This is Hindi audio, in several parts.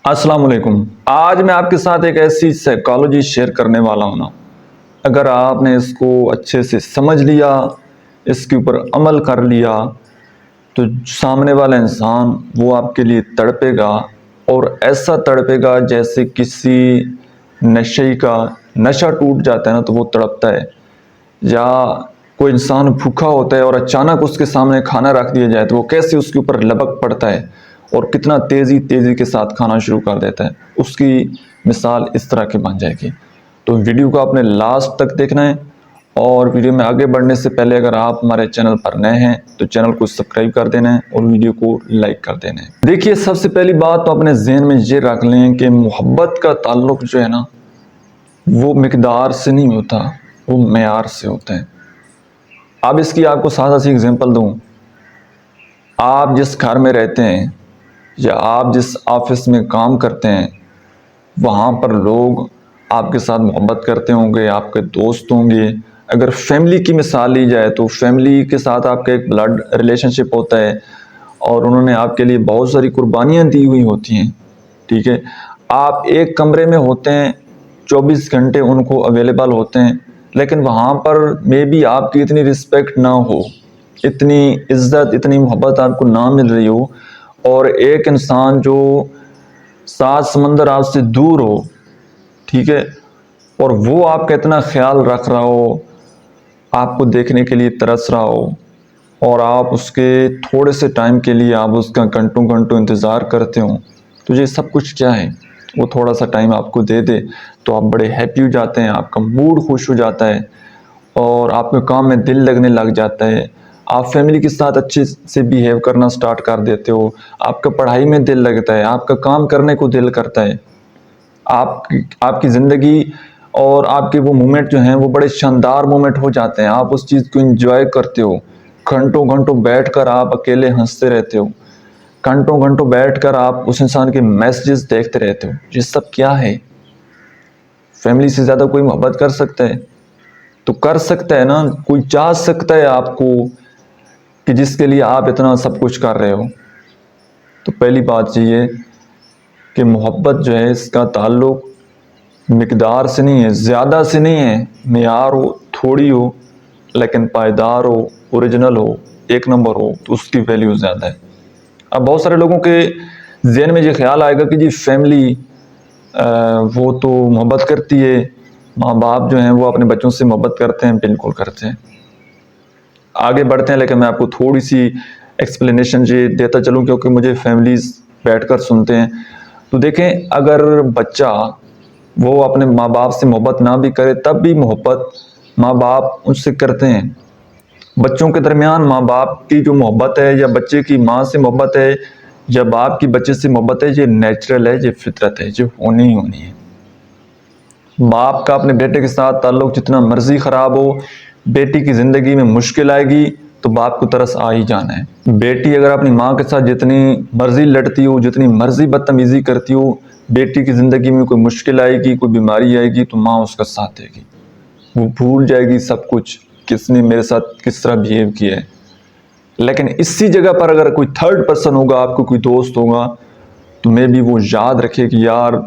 अस्सलाम वालेकुम। आज मैं आपके साथ एक ऐसी साइकोलॉजी शेयर करने वाला हूँ ना, अगर आपने इसको अच्छे से समझ लिया, इसके ऊपर अमल कर लिया, तो सामने वाला इंसान वो आपके लिए तड़पेगा और ऐसा तड़पेगा जैसे किसी नशे का नशा टूट जाता है ना तो वो तड़पता है। या कोई इंसान भूखा होता है और अचानक उसके सामने खाना रख दिया जाए तो वो कैसे उसके ऊपर लपक पड़ता है और कितना तेज़ी तेज़ी के साथ खाना शुरू कर देता है। उसकी मिसाल इस तरह की बन जाएगी। तो वीडियो को आपने लास्ट तक देखना है और वीडियो में आगे बढ़ने से पहले अगर आप हमारे चैनल पर नए हैं तो चैनल को सब्सक्राइब कर देना है और वीडियो को लाइक कर देना है। देखिए, सबसे पहली बात तो अपने जहन में ये रख लें कि मोहब्बत का ताल्लुक जो है ना, वो मिकदार से नहीं होता, वो मेयार से होता है। अब इसकी आपको सादा सी एग्जांपल दूं। आप जिस घर में रहते हैं या आप जिस ऑफिस में काम करते हैं, वहाँ पर लोग आपके साथ मोहब्बत करते होंगे, आपके दोस्त होंगे। अगर फैमिली की मिसाल ली जाए तो फैमिली के साथ आपका एक ब्लड रिलेशनशिप होता है और उन्होंने आपके लिए बहुत सारी कुर्बानियाँ दी हुई होती हैं। ठीक है, आप एक कमरे में होते हैं, 24 घंटे उनको अवेलेबल होते हैं, लेकिन वहाँ पर मे बी आपकी इतनी रिस्पेक्ट ना हो, इतनी इज्जत, इतनी मोहब्बत आपको ना मिल रही हो, और एक इंसान जो 7 समंदर आपसे दूर हो, ठीक है, और वो आपका इतना ख्याल रख रहा हो, आपको देखने के लिए तरस रहा हो, और आप उसके थोड़े से टाइम के लिए आप उसका घंटों घंटों इंतज़ार करते हो, तो ये सब कुछ क्या है? वो थोड़ा सा टाइम आपको दे दे तो आप बड़े हैप्पी हो जाते हैं, आपका मूड खुश हो जाता है और आपके काम में दिल लगने लग जाता है। आप फैमिली के साथ अच्छे से बिहेव करना स्टार्ट कर देते हो, आपका पढ़ाई में दिल लगता है, आपका काम करने को दिल करता है, आपकी ज़िंदगी और आपके वो मोमेंट जो हैं वो बड़े शानदार मोमेंट हो जाते हैं। आप उस चीज़ को एंजॉय करते हो, घंटों घंटों बैठकर आप अकेले हंसते रहते हो, घंटों घंटों बैठकर आप उस इंसान के मैसेजेस देखते रहते हो। ये सब क्या है? फैमिली से ज़्यादा कोई मोहब्बत कर सकता है? तो कर सकता है ना, कोई चाह सकता है आपको कि जिसके लिए आप इतना सब कुछ कर रहे हो। तो पहली बात ये कि मोहब्बत जो है इसका ताल्लुक मिकदार से नहीं है, ज़्यादा से नहीं है। मेयार हो, थोड़ी हो, लेकिन पायदार हो, ओरिजिनल हो, एक नंबर हो, तो उसकी वैल्यू ज़्यादा है। अब बहुत सारे लोगों के जहन में ये ख्याल आएगा कि जी फैमिली वो तो मोहब्बत करती है, माँ बाप जो हैं वो अपने बच्चों से मोहब्बत करते हैं। बिल्कुल करते हैं। आगे बढ़ते हैं, लेकिन मैं आपको थोड़ी सी एक्सप्लेनेशन ये देता चलूँ क्योंकि मुझे फैमिलीज बैठकर सुनते हैं। तो देखें, अगर बच्चा वो अपने माँ बाप से मोहब्बत ना भी करे तब भी मोहब्बत माँ बाप उनसे करते हैं। बच्चों के दरमियान माँ बाप की जो मोहब्बत है या बच्चे की माँ से मोहब्बत है या बाप की बच्चे से मोहब्बत है, ये नेचुरल है, ये फितरत है, ये होनी ही होनी है। बाप का अपने बेटे के साथ ताल्लुक जितना मर्जी खराब हो, बेटी की जिंदगी में मुश्किल आएगी तो बाप को तरस आ ही जाना है। बेटी अगर अपनी माँ के साथ जितनी मर्जी लड़ती हो, जितनी मर्जी बदतमीजी करती हो, बेटी की जिंदगी में कोई मुश्किल आएगी, कोई बीमारी आएगी तो माँ उसका साथ देगी। वो भूल जाएगी सब कुछ, किसने मेरे साथ किस तरह बिहेव किया है। लेकिन इसी जगह पर अगर कोई थर्ड पर्सन होगा, आपको कोई दोस्त होगा, तो मे भी वो याद रखे कि यार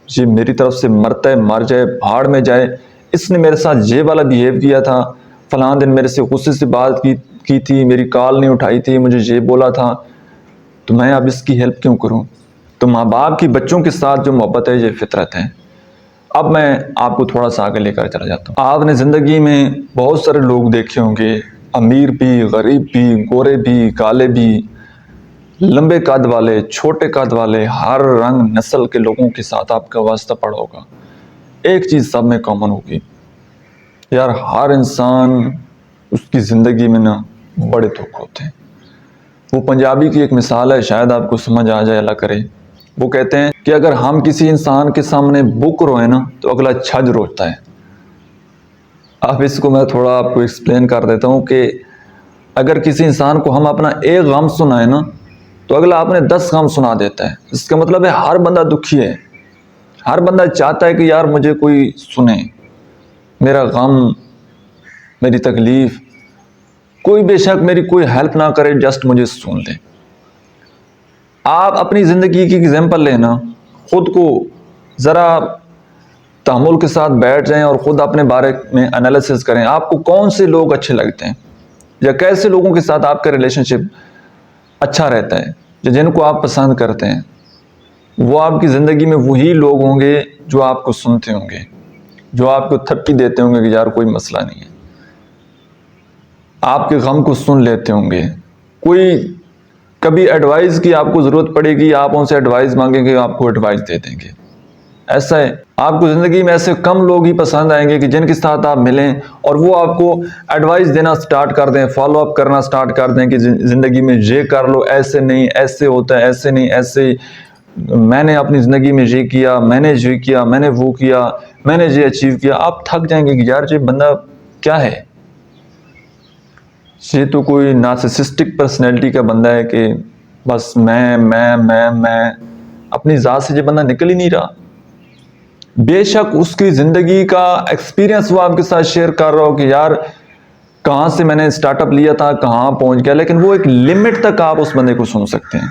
ये मेरी तरफ से मरता है, मर जाए, भाड़ में जाए, इसने मेरे साथ ये वाला बिहेव किया था, फलां दिन मेरे से गुस्से से बात की थी, मेरी कॉल नहीं उठाई थी, मुझे ये बोला था, तो मैं अब इसकी हेल्प क्यों करूं? तो माँ बाप की बच्चों के साथ जो मोहब्बत है ये फितरत है। अब मैं आपको थोड़ा सा आगे लेकर चला जाता हूँ। आपने ज़िंदगी में बहुत सारे लोग देखे होंगे, अमीर भी, गरीब भी, गोरे भी, काले भी, लंबे कद वाले, छोटे कद वाले, हर रंग नस्ल के लोगों के साथ आपका वास्ता पड़ा होगा। एक चीज़ सब में कॉमन होगी, यार हर इंसान उसकी ज़िंदगी में ना बड़े दुख होते हैं। वो पंजाबी की एक मिसाल है, शायद आपको समझ आ जाए, अल्लाह करे। वो कहते हैं कि अगर हम किसी इंसान के सामने बुक रोए ना तो अगला छज रोता है। अब इसको मैं थोड़ा आपको एक्सप्लेन कर देता हूँ कि अगर किसी इंसान को हम अपना एक गम सुनाए ना तो अगला आपने 10 गम सुना देता है। इसका मतलब है हर बंदा दुखी है, हर बंदा चाहता है कि यार मुझे कोई सुने, मेरा गम, मेरी तकलीफ, कोई बेशक मेरी कोई हेल्प ना करे, जस्ट मुझे सुन ले। आप अपनी ज़िंदगी की एग्जाम्पल लेना, खुद को ज़रा तहम्मुल के साथ बैठ जाएं और ख़ुद अपने बारे में एनालिसिस करें। आपको कौन से लोग अच्छे लगते हैं या कैसे लोगों के साथ आपका रिलेशनशिप अच्छा रहता है, या जिनको आप पसंद करते हैं, वो आपकी ज़िंदगी में वही लोग होंगे जो आपको सुनते होंगे, जो आपको थप्पी देते होंगे कि यार कोई मसला नहीं है, आपके गम को सुन लेते होंगे। कोई कभी एडवाइस की आपको ज़रूरत पड़ेगी, आप उनसे एडवाइस मांगेंगे, आपको एडवाइस दे देंगे। ऐसा है, आपको ज़िंदगी में ऐसे कम लोग ही पसंद आएंगे कि जिनके साथ आप मिलें और वो आपको एडवाइस देना स्टार्ट कर दें, फॉलो अप करना स्टार्ट कर दें कि ज़िंदगी में ये कर लो, ऐसे नहीं, ऐसे होता है, ऐसे नहीं, ऐसे, मैंने अपनी ज़िंदगी में ये किया, मैंने ये किया, मैंने वो किया, मैंने ये अचीव किया। आप थक जाएंगे कि यार ये बंदा क्या है, ये तो कोई नार्सिसिस्टिक पर्सनैलिटी का बंदा है कि बस मैं अपनी ज़ात से ये बंदा निकल ही नहीं रहा। बेशक उसकी ज़िंदगी का एक्सपीरियंस वो आपके साथ शेयर कर रहा हो कि यार कहाँ से मैंने स्टार्टअप लिया था, कहाँ पहुँच गया, लेकिन वो एक लिमिट तक आप उस बंदे को सुन सकते हैं।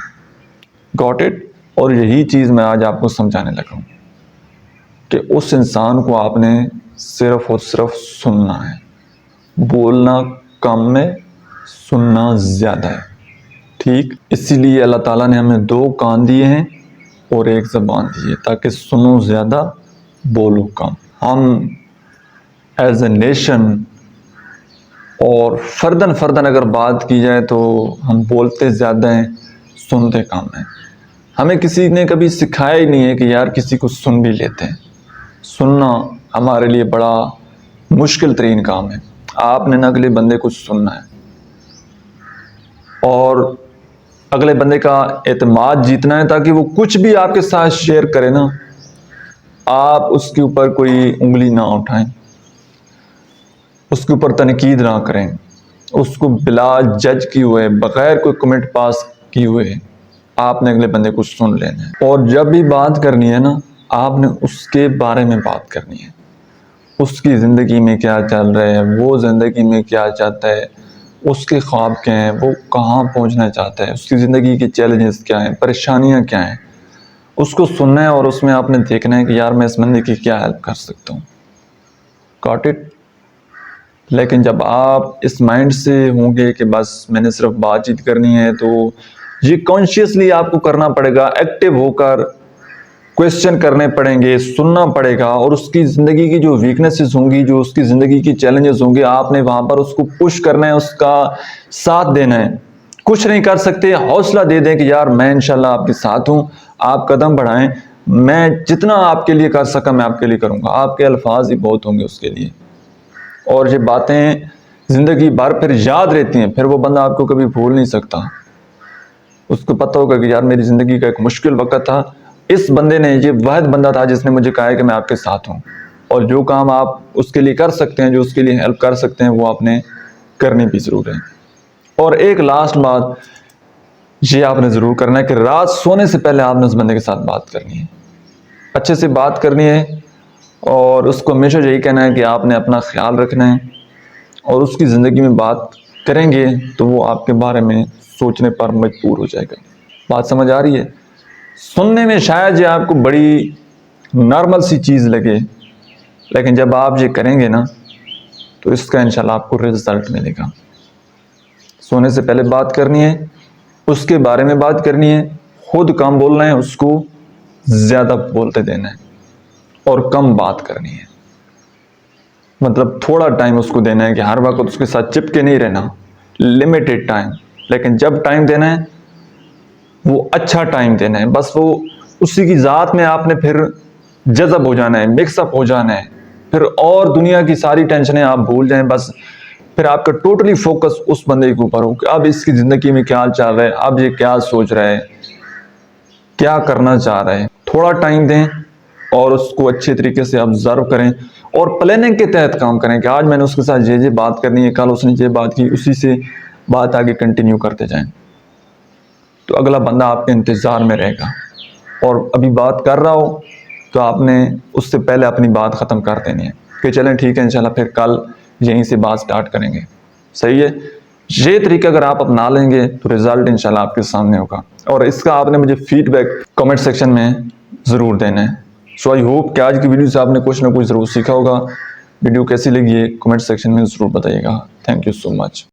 Got it? और यही चीज़ मैं आज आपको समझाने लगा हूँ कि उस इंसान को आपने सिर्फ और सिर्फ सुनना है। बोलना कम में, सुनना ज़्यादा है। ठीक, इसीलिए अल्लाह ताला ने हमें 2 कान दिए हैं और 1 ज़बान दी है ताकि सुनो ज़्यादा, बोलो कम। हम एज ए नेशन और फर्दन अगर बात की जाए तो हम बोलते ज़्यादा हैं, सुनते कम हैं। हमें किसी ने कभी सिखाया ही नहीं है कि यार किसी को सुन भी लेते हैं। सुनना हमारे लिए बड़ा मुश्किल तरीन काम है। आपने ना अगले बंदे को सुनना है और अगले बंदे का एतमाद जीतना है ताकि वो कुछ भी आपके साथ शेयर करे ना, आप उसके ऊपर कोई उंगली ना उठाएं, उसके ऊपर तनकीद ना करें, उसको बिला जज किए हुए, बगैर कोई कमेंट पास किए हुए आपने अगले बंदे को सुन लेना है। और जब भी बात करनी है ना, आपने उसके बारे में बात करनी है। उसकी ज़िंदगी में क्या चल रहा है, वो ज़िंदगी में क्या चाहता है, उसके ख्वाब क्या हैं, वो कहाँ पहुँचना चाहता है, उसकी ज़िंदगी के चैलेंजेस क्या हैं, परेशानियाँ क्या हैं, उसको सुनना है और उसमें आपने देखना है कि यार मैं इस बंदे की क्या हेल्प कर सकता हूँ। Got it? लेकिन जब आप इस माइंड से होंगे कि बस मैंने सिर्फ बातचीत करनी है, तो ये कॉन्शियसली आपको करना पड़ेगा, एक्टिव होकर क्वेश्चन करने पड़ेंगे, सुनना पड़ेगा और उसकी ज़िंदगी की जो वीकनेसेस होंगी, जो उसकी ज़िंदगी की चैलेंजेस होंगे, आपने वहाँ पर उसको पुश करना है, उसका साथ देना है। कुछ नहीं कर सकते, हौसला दे दें कि यार मैं इंशाल्लाह आपके साथ हूँ, आप कदम बढ़ाएं, मैं जितना आपके लिए कर सका मैं आपके लिए करूँगा। आपके अल्फाज ही बहुत होंगे उसके लिए, और ये बातें ज़िंदगी भर फिर याद रहती हैं। फिर वो बंदा आपको कभी भूल नहीं सकता। उसको पता होगा कि यार मेरी ज़िंदगी का एक मुश्किल वक्त था, इस बंदे ने, ये वह बंदा था जिसने मुझे कहा है कि मैं आपके साथ हूँ, और जो काम आप उसके लिए कर सकते हैं, जो उसके लिए हेल्प कर सकते हैं, वो आपने करनी भी ज़रूर है। और एक लास्ट बात ये आपने ज़रूर करना है कि रात सोने से पहले आपने उस बंदे के साथ बात करनी है, अच्छे से बात करनी है, और उसको हमेशा यही कहना है कि आपने अपना ख्याल रखना है, और उसकी ज़िंदगी में बात करेंगे तो वो आपके बारे में सोचने पर मजबूर हो जाएगा। बात समझ आ रही है? सुनने में शायद ये आपको बड़ी नॉर्मल सी चीज़ लगे, लेकिन जब आप ये करेंगे ना तो इसका इंशाल्लाह आपको रिजल्ट मिलेगा। सोने से पहले बात करनी है, उसके बारे में बात करनी है, खुद कम बोलना है, उसको ज़्यादा बोलते देना है, और कम बात करनी है। मतलब थोड़ा टाइम उसको देना है कि हर वक्त उसके साथ चिपके नहीं रहना, लिमिटेड टाइम, लेकिन जब टाइम देना है वो अच्छा टाइम देना है। बस वो उसी की ज़ात में आपने फिर जज़ब हो जाना है, मिक्सअप हो जाना है, फिर और दुनिया की सारी टेंशनें आप भूल जाएं। बस फिर आपका टोटली फोकस उस बंदे के ऊपर हो कि अब इसकी ज़िंदगी में क्या चल रहा है, अब ये क्या सोच रहा है, क्या करना चाह रहा है। थोड़ा टाइम दें और उसको अच्छे तरीके से ऑब्जर्व करें और प्लानिंग के तहत काम करें कि आज मैंने उसके साथ ये बात करनी है, कल उसने ये बात की, उसी से बात आगे कंटिन्यू करते जाएं, तो अगला बंदा आपके इंतज़ार में रहेगा। और अभी बात कर रहा हो तो आपने उससे पहले अपनी बात ख़त्म कर देनी है कि चलें ठीक है, इंशाल्लाह फिर कल यहीं से बात स्टार्ट करेंगे। सही है? ये तरीका अगर आप अपना लेंगे तो रिज़ल्ट इंशाल्लाह आपके सामने होगा। और इसका आपने मुझे फीडबैक कमेंट सेक्शन में ज़रूर देना है। सो आई होप कि आज की वीडियो से आपने कुछ ना कुछ ज़रूर सीखा होगा। वीडियो कैसी लगी है कमेंट सेक्शन में ज़रूर बताइएगा। Thank you so much.